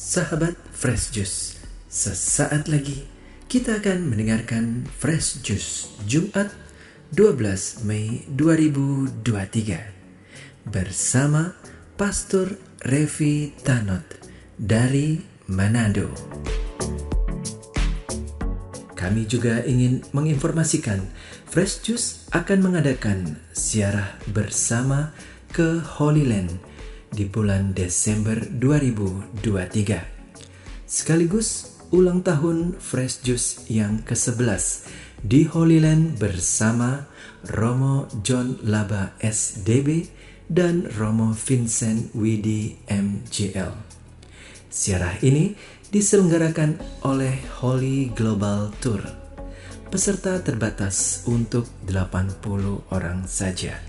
Sahabat Fresh Juice, sesaat lagi kita akan mendengarkan Fresh Juice Jumat 12 Mei 2023 bersama Pastor Revi Tanot dari Manado. Kami juga ingin menginformasikan Fresh Juice akan mengadakan ziarah bersama ke Holy Land di bulan Desember 2023. Sekaligus ulang tahun Fresh Juice yang ke-11 di Holy Land bersama Romo John Laba SDB dan Romo Vincent Widi MJL. Ziarah ini diselenggarakan oleh Holy Global Tour. Peserta terbatas untuk 80 orang saja.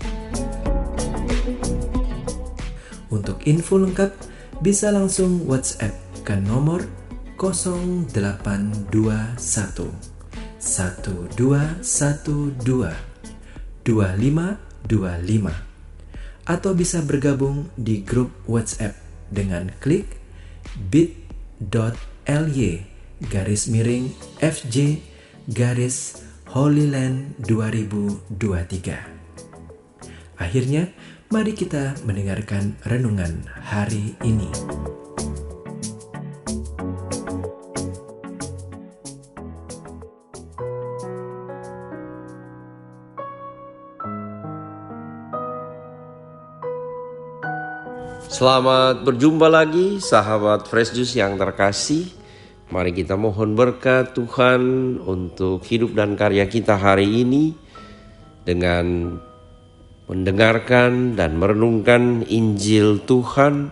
Untuk info lengkap bisa langsung WhatsApp ke nomor 0821 1212 2525 atau bisa bergabung di grup WhatsApp dengan klik bit.ly/FJ-Holyland 2023. Akhirnya, mari kita mendengarkan renungan hari ini. Selamat berjumpa lagi sahabat Fresh Juice yang terkasih. Mari kita mohon berkat Tuhan untuk hidup dan karya kita hari ini dengan mendengarkan dan merenungkan Injil Tuhan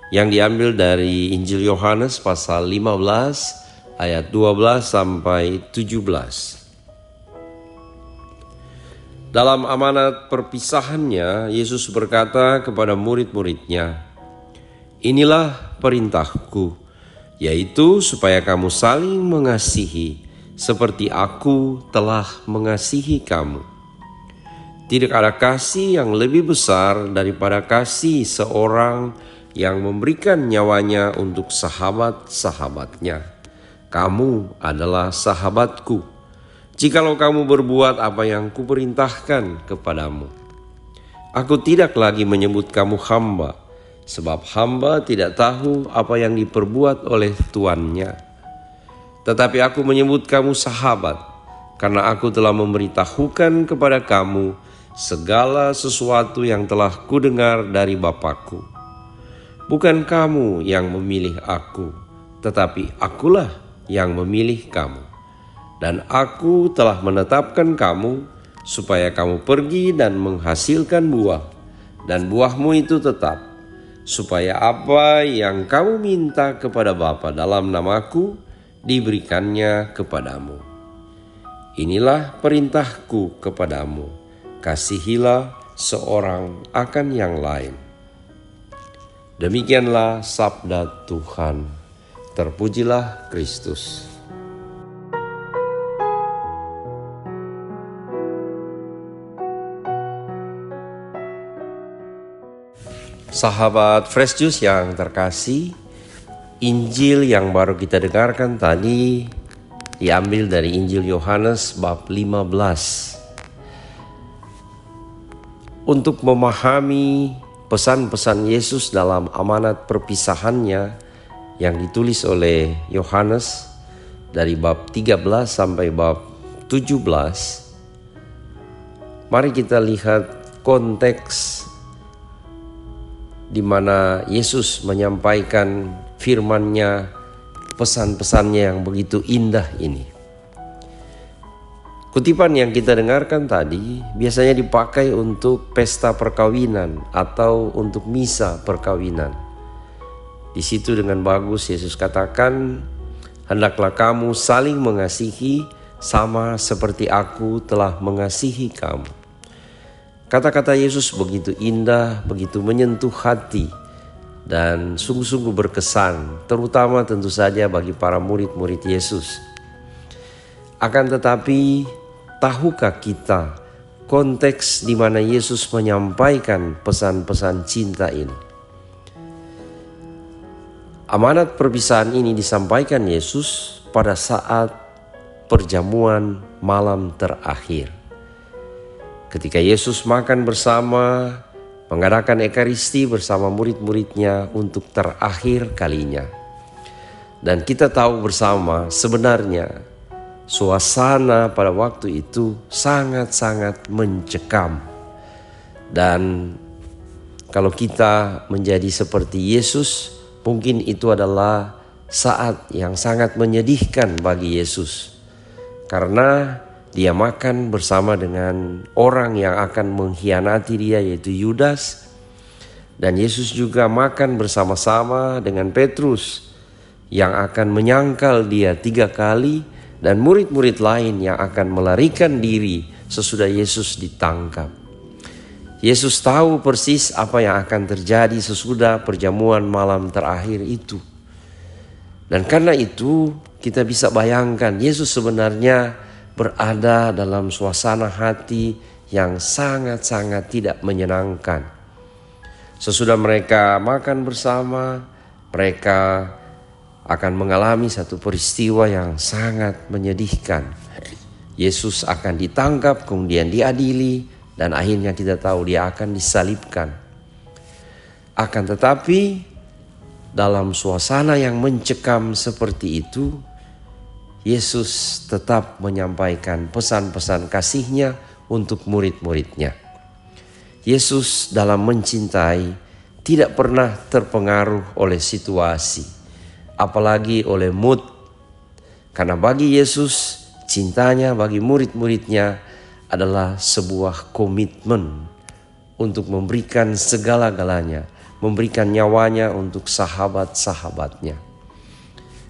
yang diambil dari Injil Yohanes pasal 15 ayat 12 sampai 17. Dalam amanat perpisahannya, Yesus berkata kepada murid-muridnya, "Inilah perintahku, yaitu supaya kamu saling mengasihi seperti aku telah mengasihi kamu. Tidak ada kasih yang lebih besar daripada kasih seorang yang memberikan nyawanya untuk sahabat-sahabatnya. Kamu adalah sahabatku, jikalau kamu berbuat apa yang kuperintahkan kepadamu. Aku tidak lagi menyebut kamu hamba, sebab hamba tidak tahu apa yang diperbuat oleh tuannya. Tetapi aku menyebut kamu sahabat, karena aku telah memberitahukan kepada kamu segala sesuatu yang telah kudengar dari Bapa-Ku. Bukan kamu yang memilih aku, tetapi akulah yang memilih kamu. Dan aku telah menetapkan kamu supaya kamu pergi dan menghasilkan buah, dan buahmu itu tetap, supaya apa yang kamu minta kepada Bapa dalam namaku diberikannya kepadamu. Inilah perintahku kepadamu, kasihilah seorang akan yang lain." Demikianlah sabda Tuhan. Terpujilah Kristus. Sahabat Fresh Juice yang terkasih, Injil yang baru kita dengarkan tadi diambil dari Injil Yohanes bab 15. Untuk memahami pesan-pesan Yesus dalam amanat perpisahannya yang ditulis oleh Yohanes dari bab 13 sampai bab 17, mari kita lihat konteks di mana Yesus menyampaikan firman-Nya, pesan-pesannya yang begitu indah ini. Kutipan yang kita dengarkan tadi biasanya dipakai untuk pesta perkawinan atau untuk misa perkawinan. Di situ dengan bagus Yesus katakan, "Hendaklah kamu saling mengasihi sama seperti aku telah mengasihi kamu." Kata-kata Yesus begitu indah, begitu menyentuh hati, dan sungguh-sungguh berkesan, terutama tentu saja bagi para murid-murid Yesus. Akan tetapi, tahukah kita konteks di mana Yesus menyampaikan pesan-pesan cinta ini? Amanat perpisahan ini disampaikan Yesus pada saat perjamuan malam terakhir. Ketika Yesus makan bersama, mengadakan Ekaristi bersama murid-muridnya untuk terakhir kalinya. Dan kita tahu bersama sebenarnya suasana pada waktu itu sangat-sangat mencekam. Dan kalau kita menjadi seperti Yesus, mungkin itu adalah saat yang sangat menyedihkan bagi Yesus. Karena dia makan bersama dengan orang yang akan mengkhianati dia, yaitu Yudas. Dan Yesus juga makan bersama-sama dengan Petrus yang akan menyangkal dia 3 kali. Dan murid-murid lain yang akan melarikan diri sesudah Yesus ditangkap. Yesus tahu persis apa yang akan terjadi sesudah perjamuan malam terakhir itu. Dan karena itu kita bisa bayangkan Yesus sebenarnya berada dalam suasana hati yang sangat-sangat tidak menyenangkan. Sesudah mereka makan bersama, mereka akan mengalami satu peristiwa yang sangat menyedihkan. Yesus akan ditangkap, kemudian diadili, dan akhirnya kita tahu dia akan disalibkan. Akan tetapi dalam suasana yang mencekam seperti itu, Yesus tetap menyampaikan pesan-pesan kasih-Nya untuk murid-muridnya. Yesus dalam mencintai tidak pernah terpengaruh oleh situasi, apalagi oleh mood. Karena bagi Yesus, cintanya bagi murid-muridnya adalah sebuah komitmen untuk memberikan segala-galanya, memberikan nyawanya untuk sahabat-sahabatnya.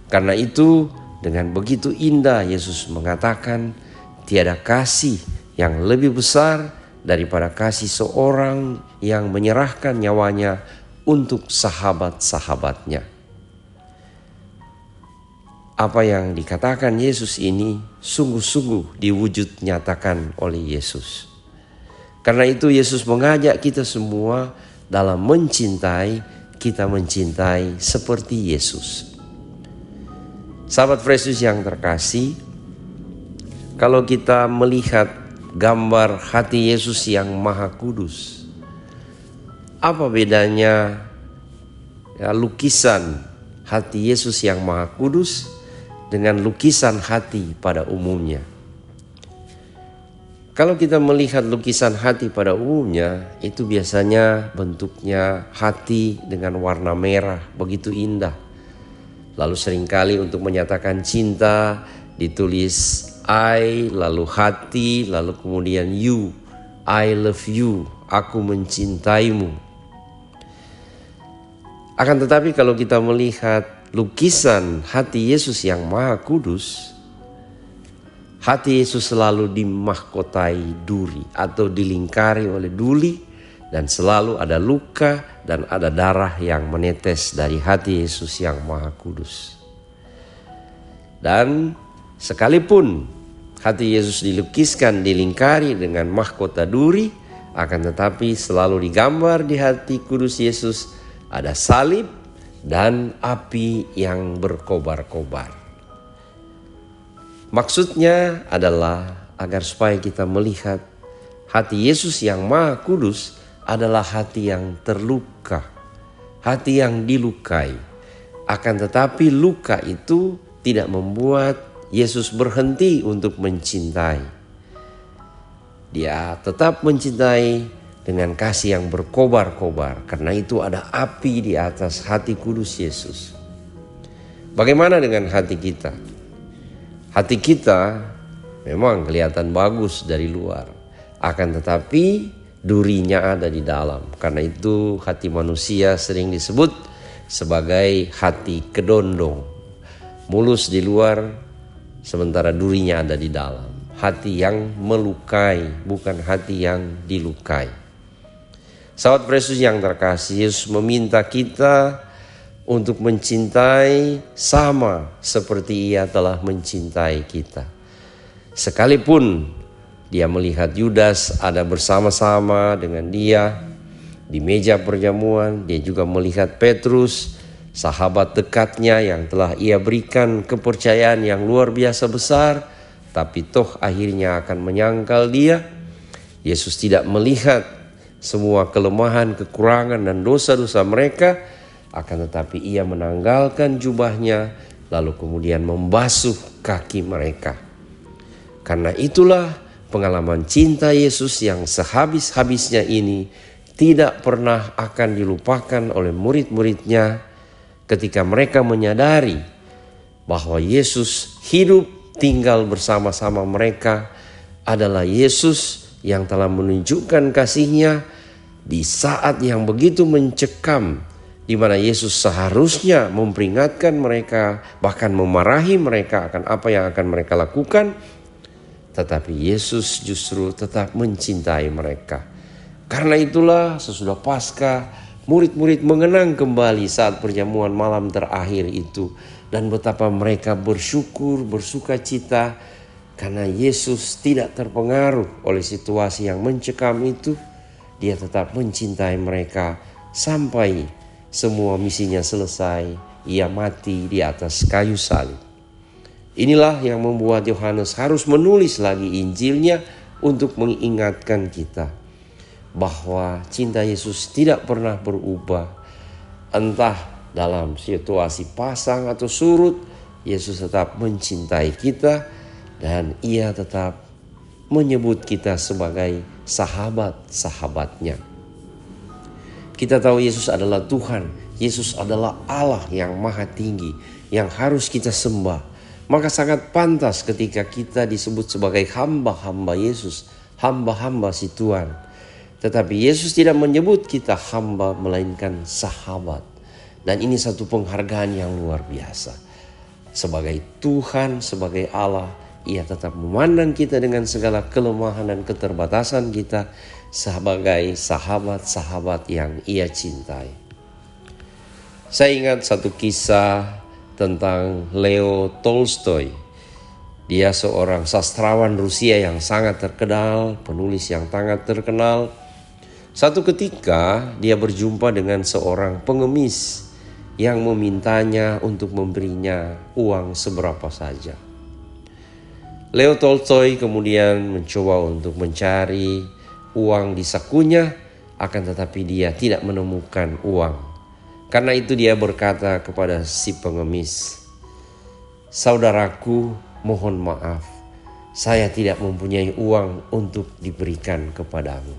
Karena itu dengan begitu indah Yesus mengatakan tiada kasih yang lebih besar daripada kasih seorang yang menyerahkan nyawanya untuk sahabat-sahabatnya. Apa yang dikatakan Yesus ini sungguh-sungguh diwujud nyatakan oleh Yesus. Karena itu Yesus mengajak kita semua dalam mencintai, kita mencintai seperti Yesus. Sahabat Fresh Juice yang terkasih, kalau kita melihat gambar hati Yesus yang Maha Kudus, apa bedanya lukisan hati Yesus yang Maha Kudus dengan lukisan hati pada umumnya? Kalau kita melihat lukisan hati pada umumnya, itu biasanya bentuknya hati dengan warna merah, begitu indah. Lalu seringkali untuk menyatakan cinta ditulis I, lalu hati, lalu kemudian you, I love you, aku mencintaimu. Akan tetapi kalau kita melihat lukisan hati Yesus yang Maha Kudus, hati Yesus selalu dimahkotai duri atau dilingkari oleh duri, dan selalu ada luka dan ada darah yang menetes dari hati Yesus yang Maha Kudus. Dan sekalipun hati Yesus dilukiskan, dilingkari dengan mahkota duri, akan tetapi selalu digambar di hati kudus Yesus ada salib dan api yang berkobar-kobar. Maksudnya adalah agar supaya kita melihat hati Yesus yang Maha Kudus adalah hati yang terluka, hati yang dilukai. Akan tetapi luka itu tidak membuat Yesus berhenti untuk mencintai. Dia tetap mencintai dengan kasih yang berkobar-kobar. Karena itu ada api di atas hati kudus Yesus. Bagaimana dengan hati kita? Hati kita memang kelihatan bagus dari luar, akan tetapi durinya ada di dalam. Karena itu hati manusia sering disebut sebagai hati kedondong. Mulus di luar, sementara durinya ada di dalam. Hati yang melukai, bukan hati yang dilukai. Sahabat Yesus yang terkasih, Yesus meminta kita untuk mencintai sama seperti Ia telah mencintai kita. Sekalipun dia melihat Yudas ada bersama-sama dengan dia di meja perjamuan, dia juga melihat Petrus sahabat dekatnya yang telah ia berikan kepercayaan yang luar biasa besar, tapi toh akhirnya akan menyangkal dia. Yesus tidak melihat semua kelemahan, kekurangan, dan dosa-dosa mereka, akan tetapi ia menanggalkan jubahnya, lalu kemudian membasuh kaki mereka. Karena itulah pengalaman cinta Yesus yang sehabis-habisnya ini tidak pernah akan dilupakan oleh murid-muridnya ketika mereka menyadari bahwa Yesus hidup tinggal bersama-sama mereka adalah Yesus yang telah menunjukkan kasih-Nya di saat yang begitu mencekam, di mana Yesus seharusnya memperingatkan mereka, bahkan memarahi mereka akan apa yang akan mereka lakukan. Tetapi Yesus justru tetap mencintai mereka. Karena itulah sesudah Paskah, murid-murid mengenang kembali saat perjamuan malam terakhir itu, dan betapa mereka bersyukur, bersuka cita karena Yesus tidak terpengaruh oleh situasi yang mencekam itu. Dia tetap mencintai mereka sampai semua misinya selesai. Ia mati di atas kayu salib. Inilah yang membuat Yohanes harus menulis lagi Injilnya untuk mengingatkan kita bahwa cinta Yesus tidak pernah berubah. Entah dalam situasi pasang atau surut, Yesus tetap mencintai kita dan ia tetap menyebut kita sebagai sahabat-sahabatnya. Kita tahu Yesus adalah Tuhan, Yesus adalah Allah yang maha tinggi, yang harus kita sembah. Maka sangat pantas ketika kita disebut sebagai hamba-hamba Yesus, hamba-hamba si Tuhan. Tetapi Yesus tidak menyebut kita hamba, melainkan sahabat. Dan ini satu penghargaan yang luar biasa. Sebagai Tuhan, sebagai Allah, ia tetap memandang kita dengan segala kelemahan dan keterbatasan kita sebagai sahabat-sahabat yang ia cintai. Saya ingat satu kisah tentang Leo Tolstoy. Dia seorang sastrawan Rusia yang sangat terkenal, penulis yang sangat terkenal. Satu ketika dia berjumpa dengan seorang pengemis yang memintanya untuk memberinya uang seberapa saja. Leo Tolstoy kemudian mencoba untuk mencari uang di sakunya, akan tetapi dia tidak menemukan uang. Karena itu dia berkata kepada si pengemis, "Saudaraku, mohon maaf, saya tidak mempunyai uang untuk diberikan kepadamu."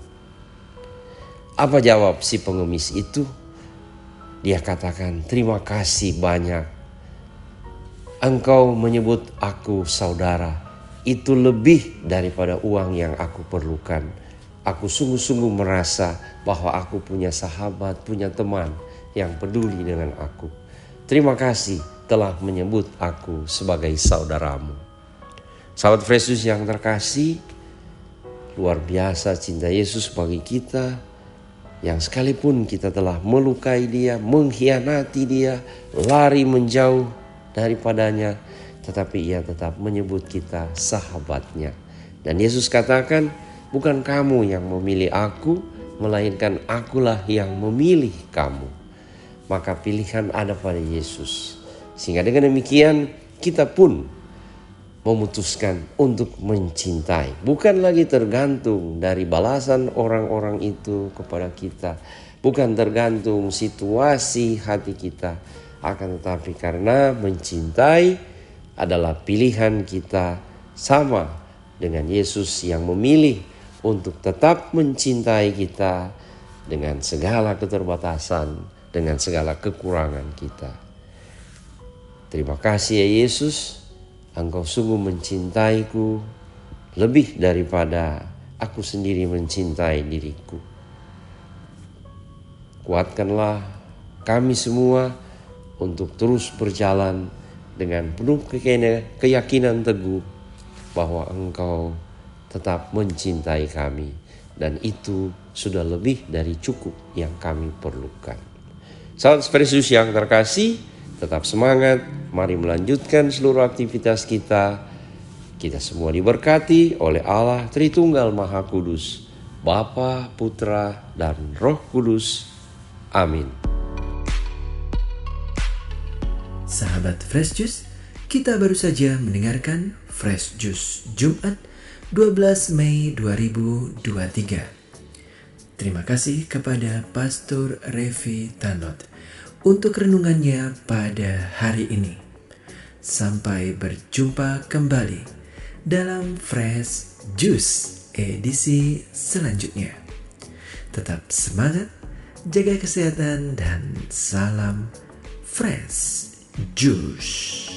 Apa jawab si pengemis itu? Dia katakan, "Terima kasih banyak. Engkau menyebut aku saudara. Itu lebih daripada uang yang aku perlukan. Aku sungguh-sungguh merasa bahwa aku punya sahabat, punya teman yang peduli dengan aku. Terima kasih telah menyebut aku sebagai saudaramu." Sahabat Fresh Juice yang terkasih, luar biasa cinta Yesus bagi kita, yang sekalipun kita telah melukai dia, mengkhianati dia, lari menjauh daripadanya, tetapi ia tetap menyebut kita sahabatnya. Dan Yesus katakan, "Bukan kamu yang memilih aku, melainkan akulah yang memilih kamu." Maka pilihan ada pada Yesus. Sehingga dengan demikian kita pun memutuskan untuk mencintai. Bukan lagi tergantung dari balasan orang-orang itu kepada kita. Bukan tergantung situasi hati kita. Akan tetapi karena mencintai adalah pilihan kita, sama dengan Yesus yang memilih untuk tetap mencintai kita dengan segala keterbatasan, dengan segala kekurangan kita. Terima kasih ya Yesus. Engkau sungguh mencintaiku lebih daripada aku sendiri mencintai diriku. Kuatkanlah kami semua untuk terus berjalan dengan penuh keyakinan teguh bahwa Engkau tetap mencintai kami. Dan itu sudah lebih dari cukup yang kami perlukan. Sahabat Fresh Juice yang terkasih, tetap semangat, mari melanjutkan seluruh aktivitas kita. Kita semua diberkati oleh Allah Tritunggal Maha Kudus, Bapa, Putra, dan Roh Kudus. Amin. Sahabat Fresh Juice, kita baru saja mendengarkan Fresh Juice Jumat 12 Mei 2023. Terima kasih kepada Pastor Revi Tanot untuk renungannya pada hari ini. Sampai berjumpa kembali dalam Fresh Juice edisi selanjutnya. Tetap semangat, jaga kesehatan, dan salam Fresh Juice.